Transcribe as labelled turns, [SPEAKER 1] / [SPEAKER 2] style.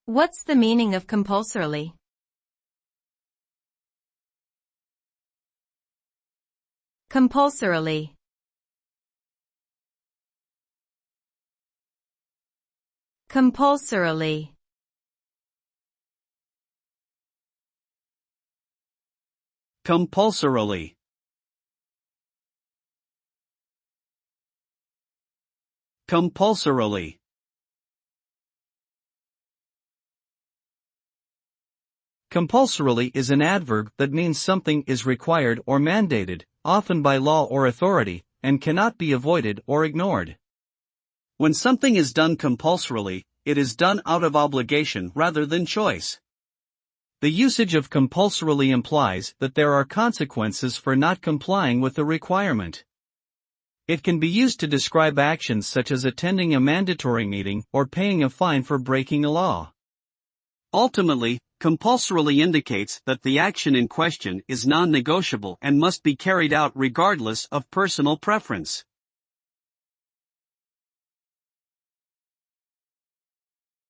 [SPEAKER 1] What's the meaning of compulsorily? Compulsorily. Compulsorily.
[SPEAKER 2] Compulsorily. Compulsorily. Compulsorily is an adverb that means something is required or mandated, often by law or authority, and cannot be avoided or ignored. When something is done compulsorily, it is done out of obligation rather than choice. The usage of compulsorily implies that there are consequences for not complying with the requirement. It can be used to describe actions such as attending a mandatory meeting or paying a fine for breaking a law. Ultimately, compulsorily indicates that the action in question is non-negotiable and must be carried out regardless of personal preference.